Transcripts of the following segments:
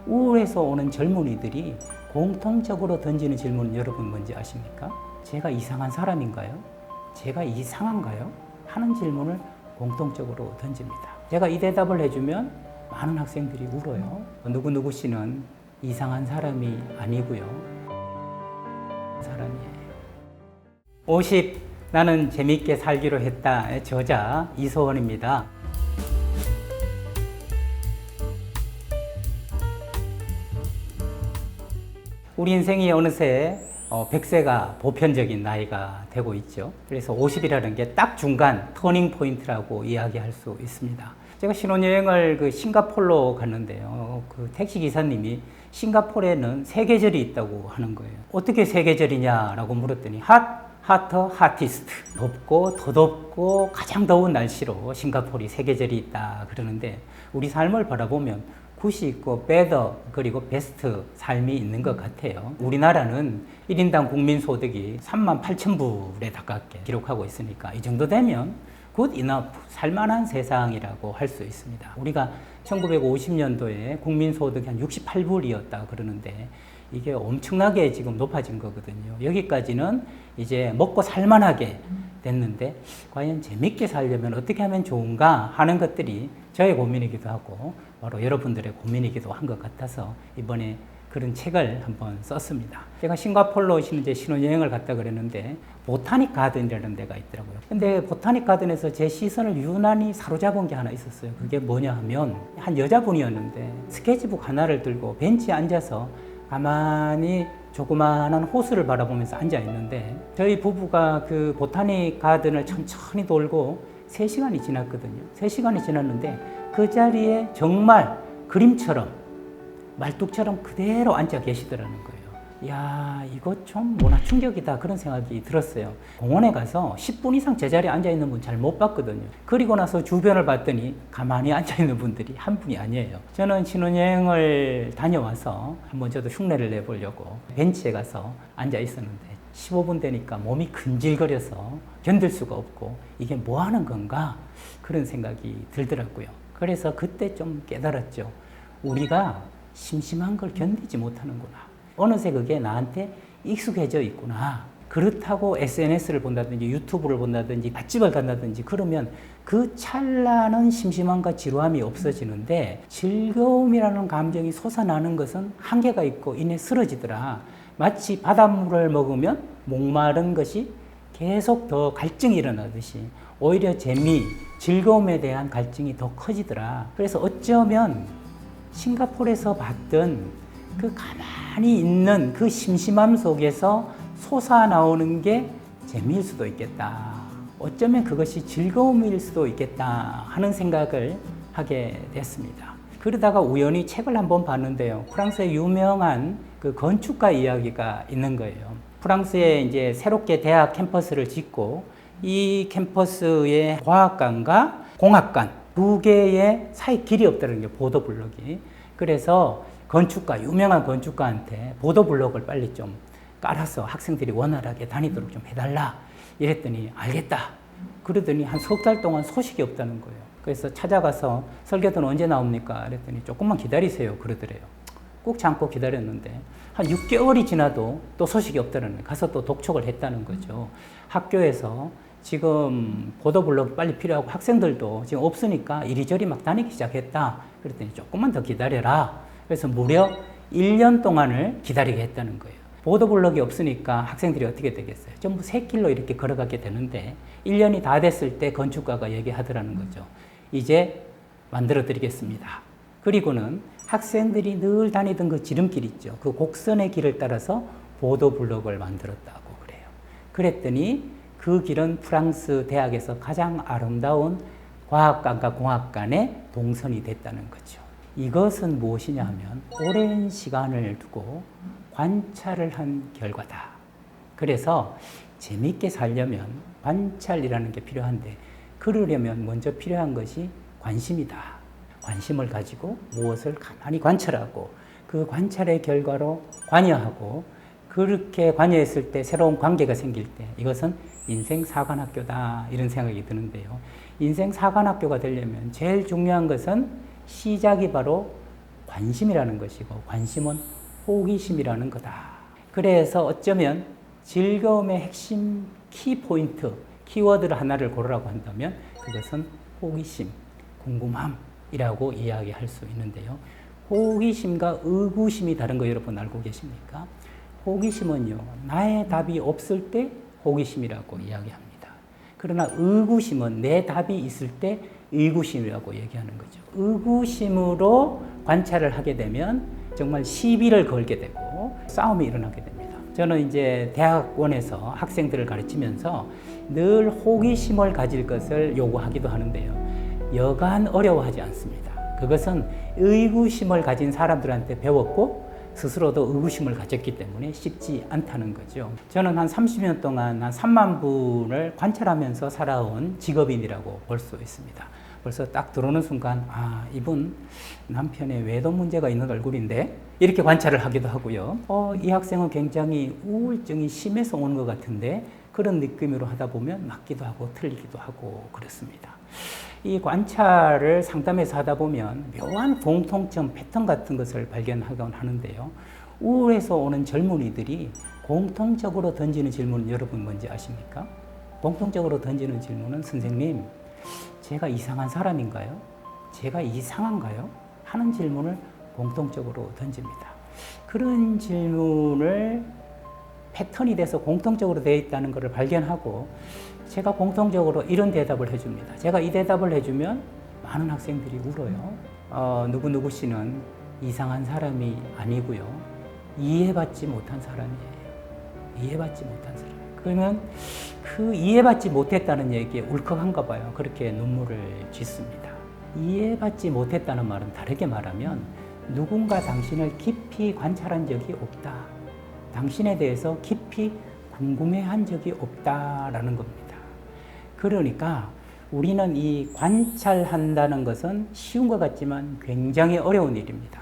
우울해서 오는 젊은이들이 공통적으로 던지는 질문은 여러분 뭔지 아십니까? 제가 이상한 사람인가요? 제가 이상한가요? 하는 질문을 공통적으로 던집니다. 제가 이 대답을 해주면 많은 학생들이 울어요. 누구누구 씨는 이상한 사람이 아니고요. 사람이에요. 50 나는 재밌게 살기로 했다의 저자 이소원입니다. 우리 인생이 어느새 100세가 보편적인 나이가 되고 있죠. 그래서 50이라는 게 딱 중간 터닝 포인트라고 이야기할 수 있습니다. 제가 신혼여행을 싱가포르로 갔는데요. 그 택시 기사님이 싱가포르에는 세 계절이 있다고 하는 거예요. 어떻게 세 계절이냐라고 물었더니 하터, 하티스트. 덥고 더 덥고 가장 더운 날씨로 싱가포르이 세 계절이 있다 그러는데 우리 삶을 바라보면 굿이 있고 better 그리고 베스트 삶이 있는 것 같아요. 우리나라는 1인당 국민소득이 38,000불에 가깝게 기록하고 있으니까 이 정도 되면 good enough, 살만한 세상이라고 할 수 있습니다. 우리가 1950년도에 국민소득이 한 68불이었다 그러는데 이게 엄청나게 지금 높아진 거거든요. 여기까지는 이제 먹고 살만하게 됐는데 과연 재밌게 살려면 어떻게 하면 좋은가 하는 것들이 저의 고민이기도 하고 바로 여러분들의 고민이기도 한 것 같아서 이번에 그런 책을 한번 썼습니다. 제가 싱가포르로 이제 신혼여행을 갔다 그랬는데 보타닉 가든이라는 데가 있더라고요. 근데 보타닉 가든에서 제 시선을 유난히 사로잡은 게 하나 있었어요. 그게 뭐냐 하면 한 여자분이었는데 스케치북 하나를 들고 벤치에 앉아서 가만히 조그마한 호수를 바라보면서 앉아 있는데 저희 부부가 그 보타닉 가든을 천천히 돌고 3시간이 지났거든요. 3시간이 지났는데 그 자리에 정말 그림처럼 말뚝처럼 그대로 앉아 계시더라는 거예요. 이야, 이거 좀 문화 충격이다 그런 생각이 들었어요. 공원에 가서 10분 이상 제자리에 앉아 있는 분 잘 못 봤거든요. 그리고 나서 주변을 봤더니 가만히 앉아 있는 분들이 한 분이 아니에요. 저는 신혼여행을 다녀와서 한번 저도 흉내를 내보려고 벤치에 가서 앉아 있었는데 15분 되니까 몸이 근질거려서 견딜 수가 없고 이게 뭐 하는 건가 그런 생각이 들더라고요. 그래서 그때 좀 깨달았죠. 우리가 심심한 걸 견디지 못하는구나. 어느새 그게 나한테 익숙해져 있구나. 그렇다고 SNS를 본다든지 유튜브를 본다든지 맛집을 간다든지 그러면 그 찰나는 심심함과 지루함이 없어지는데 즐거움이라는 감정이 솟아나는 것은 한계가 있고 이내 쓰러지더라. 마치 바닷물을 먹으면 목마른 것이 계속 더 갈증이 일어나듯이 오히려 재미, 즐거움에 대한 갈증이 더 커지더라. 그래서 어쩌면 싱가포르에서 봤던 그 가만히 있는 그 심심함 속에서 솟아나오는 게 재미일 수도 있겠다. 어쩌면 그것이 즐거움일 수도 있겠다 하는 생각을 하게 됐습니다. 그러다가 우연히 책을 한번 봤는데요. 프랑스의 유명한 그 건축가 이야기가 있는 거예요. 프랑스에 이제 새롭게 대학 캠퍼스를 짓고 이 캠퍼스의 과학관과 공학관 두 개의 사이 길이 없다는 게 보도블록이. 그래서 건축가, 유명한 건축가한테 보도블록을 빨리 좀 깔아서 학생들이 원활하게 다니도록 좀 해달라. 이랬더니 알겠다. 그러더니 한 석 달 동안 소식이 없다는 거예요. 그래서 찾아가서 설계도는 언제 나옵니까? 그랬더니 조금만 기다리세요. 그러더래요. 꾹 참고 기다렸는데 한 6개월이 지나도 또 소식이 없다는 거예요. 가서 또 독촉을 했다는 거죠. 학교에서 지금 보도블록이 빨리 필요하고 학생들도 지금 없으니까 이리저리 막 다니기 시작했다. 그랬더니 조금만 더 기다려라. 그래서 무려 1년 동안을 기다리게 했다는 거예요. 보도블록이 없으니까 학생들이 어떻게 되겠어요? 전부 새길로 이렇게 걸어가게 되는데 1년이 다 됐을 때 건축가가 얘기하더라는 거죠. 이제 만들어 드리겠습니다. 그리고는 학생들이 늘 다니던 그 지름길 있죠. 그 곡선의 길을 따라서 보도블록을 만들었다고 그래요. 그랬더니 그 길은 프랑스 대학에서 가장 아름다운 과학관과 공학관의 동선이 됐다는 거죠. 이것은 무엇이냐 하면 오랜 시간을 두고 관찰을 한 결과다. 그래서 재밌게 살려면 관찰이라는 게 필요한데 그러려면 먼저 필요한 것이 관심이다. 관심을 가지고 무엇을 가만히 관찰하고 그 관찰의 결과로 관여하고 그렇게 관여했을 때 새로운 관계가 생길 때 이것은 인생 사관학교다 이런 생각이 드는데요. 인생 사관학교가 되려면 제일 중요한 것은 시작이 바로 관심이라는 것이고 관심은 호기심이라는 거다. 그래서 어쩌면 즐거움의 핵심 키포인트, 키워드를 하나를 고르라고 한다면 그것은 호기심, 궁금함이라고 이야기할 수 있는데요. 호기심과 의구심이 다른 거 여러분 알고 계십니까? 호기심은요, 나의 답이 없을 때 호기심이라고 이야기합니다. 그러나 의구심은 내 답이 있을 때 의구심이라고 얘기하는 거죠. 의구심으로 관찰을 하게 되면 정말 시비를 걸게 되고 싸움이 일어나게 됩니다. 저는 이제 대학원에서 학생들을 가르치면서 늘 호기심을 가질 것을 요구하기도 하는데요. 여간 어려워하지 않습니다. 그것은 의구심을 가진 사람들한테 배웠고 스스로도 의구심을 가졌기 때문에 쉽지 않다는 거죠. 저는 한 30년 동안 한 3만 분을 관찰하면서 살아온 직업인이라고 볼 수 있습니다. 벌써 딱 들어오는 순간 이분 남편의 외도 문제가 있는 얼굴인데 이렇게 관찰을 하기도 하고요. 이 학생은 굉장히 우울증이 심해서 오는 것 같은데 그런 느낌으로 하다 보면 맞기도 하고 틀리기도 하고 그렇습니다. 이 관찰을 상담에서 하다 보면 묘한 공통점, 패턴 같은 것을 발견하곤 하는데요. 우울해서 오는 젊은이들이 공통적으로 던지는 질문은 여러분 뭔지 아십니까? 공통적으로 던지는 질문은 선생님, 제가 이상한 사람인가요? 제가 이상한가요? 하는 질문을 공통적으로 던집니다. 그런 질문을 패턴이 돼서 공통적으로 되어 있다는 것을 발견하고 제가 공통적으로 이런 대답을 해줍니다. 제가 이 대답을 해주면 많은 학생들이 울어요. 누구누구 씨는 이상한 사람이 아니고요. 이해받지 못한 사람이에요. 이해받지 못한 사람. 그러면 그 이해받지 못했다는 얘기에 울컥한가 봐요. 그렇게 눈물을 짓습니다. 이해받지 못했다는 말은 다르게 말하면 누군가 당신을 깊이 관찰한 적이 없다. 당신에 대해서 깊이 궁금해한 적이 없다라는 겁니다. 그러니까 우리는 이 관찰한다는 것은 쉬운 것 같지만 굉장히 어려운 일입니다.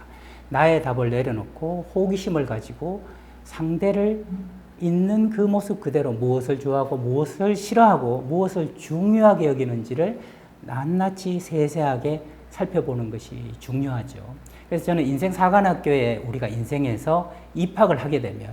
나의 답을 내려놓고 호기심을 가지고 상대를 있는 그 모습 그대로 무엇을 좋아하고 무엇을 싫어하고 무엇을 중요하게 여기는지를 낱낱이 세세하게 살펴보는 것이 중요하죠. 그래서 저는 인생사관학교에 우리가 인생에서 입학을 하게 되면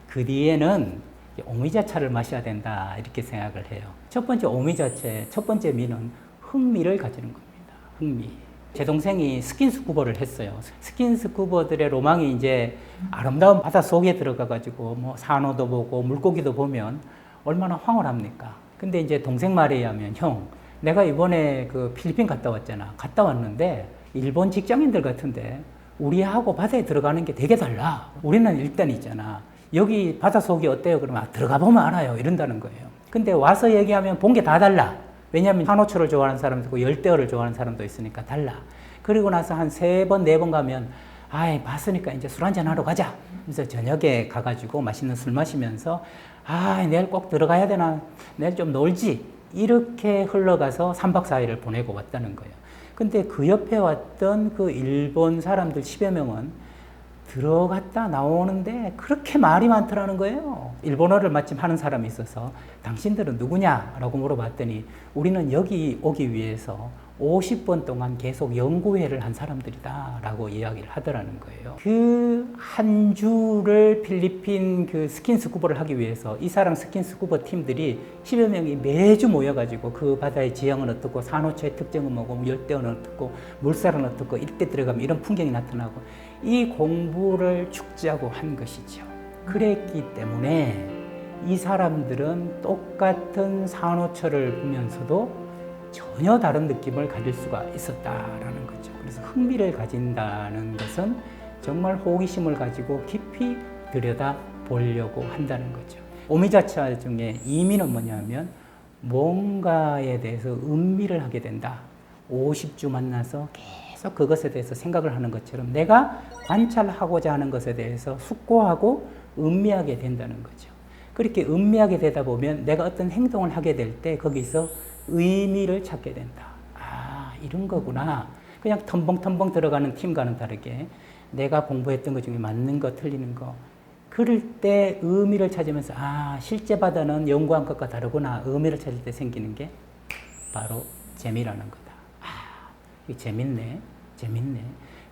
그 뒤에는 오미자차를 마셔야 된다 이렇게 생각을 해요. 첫 번째 오미자차의 첫 번째 미는 흥미를 가지는 겁니다. 흥미. 제 동생이 스킨스쿠버를 했어요. 스킨스쿠버들의 로망이 이제 아름다운 바다 속에 들어가가지고 뭐 산호도 보고 물고기도 보면 얼마나 황홀합니까? 근데 이제 동생 말에 의하면 형, 내가 이번에 그 필리핀 갔다 왔잖아. 갔다 왔는데 일본 직장인들 같은데 우리하고 바다에 들어가는 게 되게 달라. 우리는 일단 있잖아. 여기 바닷속이 어때요? 그러면 들어가 보면 알아요. 이런다는 거예요. 근데 와서 얘기하면 본 게 다 달라. 왜냐하면 산호초를 좋아하는 사람도 있고 열대어를 좋아하는 사람도 있으니까 달라. 그리고 나서 한 3번, 4번 가면 봤으니까 이제 술 한잔 하러 가자. 그래서 저녁에 가가지고 맛있는 술 마시면서 내일 꼭 들어가야 되나? 내일 좀 놀지? 이렇게 흘러가서 3박 4일을 보내고 왔다는 거예요. 근데 그 옆에 왔던 그 일본 사람들 10여 명은 들어갔다 나오는데 그렇게 말이 많더라는 거예요. 일본어를 마침 하는 사람이 있어서 당신들은 누구냐라고 물어봤더니 우리는 여기 오기 위해서 50번 동안 계속 연구회를 한 사람들이다 라고 이야기를 하더라는 거예요. 그 한 주를 필리핀 그 스킨스쿠버를 하기 위해서 이 사람 스킨스쿠버 팀들이 10여 명이 매주 모여가지고 그 바다의 지형은 어떻고 산호초의 특징은 뭐고 열대어는 어떻고 물살은 어떻고 이때 들어가면 이런 풍경이 나타나고 이 공부를 축지하고 한 것이죠. 그랬기 때문에 이 사람들은 똑같은 산호초를 보면서도 전혀 다른 느낌을 가질 수가 있었다라는 거죠. 그래서 흥미를 가진다는 것은 정말 호기심을 가지고 깊이 들여다 보려고 한다는 거죠. 오미자차 중에 이미는 뭐냐면 뭔가에 대해서 음미를 하게 된다. 50주 만나서 계속 그것에 대해서 생각을 하는 것처럼 내가 관찰하고자 하는 것에 대해서 숙고하고 음미하게 된다는 거죠. 그렇게 음미하게 되다 보면 내가 어떤 행동을 하게 될 때 거기서 의미를 찾게 된다. 이런 거구나. 그냥 텀벙텀벙 들어가는 팀과는 다르게 내가 공부했던 것 중에 맞는 거, 틀리는 거. 그럴 때 의미를 찾으면서 실제 바다는 연구한 것과 다르구나. 의미를 찾을 때 생기는 게 바로 재미라는 거다. 이게 재밌네.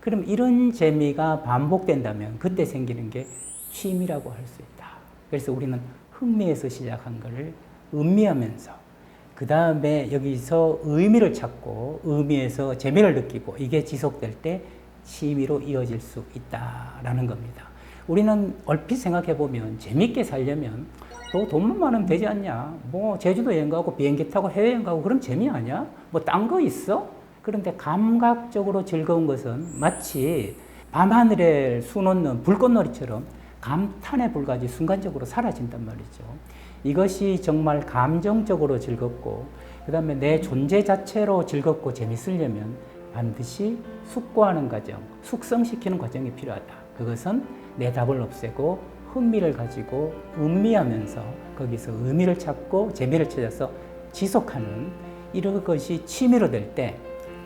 그럼 이런 재미가 반복된다면 그때 생기는 게 취미라고 할 수 있다. 그래서 우리는 흥미에서 시작한 것을 음미하면서 그 다음에 여기서 의미를 찾고 의미에서 재미를 느끼고 이게 지속될 때 취미로 이어질 수 있다라는 겁니다. 우리는 얼핏 생각해 보면 재밌게 살려면 또 돈만 많으면 되지 않냐? 뭐 제주도 여행 가고 비행기 타고 해외여행 가고 그럼 재미 아니야? 뭐 딴 거 있어? 그런데 감각적으로 즐거운 것은 마치 밤하늘에 수놓는 불꽃놀이처럼 감탄에 불과하지 순간적으로 사라진단 말이죠. 이것이 정말 감정적으로 즐겁고 그 다음에 내 존재 자체로 즐겁고 재밌으려면 반드시 숙고하는 과정, 숙성시키는 과정이 필요하다. 그것은 내 답을 없애고 흥미를 가지고 음미하면서 거기서 의미를 찾고 재미를 찾아서 지속하는 이런 것이 취미로 될 때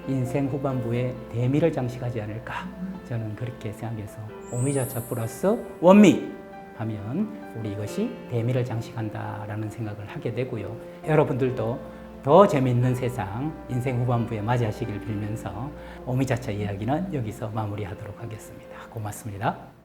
인생 후반부에 대미를 장식하지 않을까 저는 그렇게 생각해서 오미자차 플러스 원미 하면 우리 이것이 대미를 장식한다라는 생각을 하게 되고요. 여러분들도 더 재미있는 세상 인생 후반부에 맞이하시길 빌면서 오미자차 이야기는 여기서 마무리하도록 하겠습니다. 고맙습니다.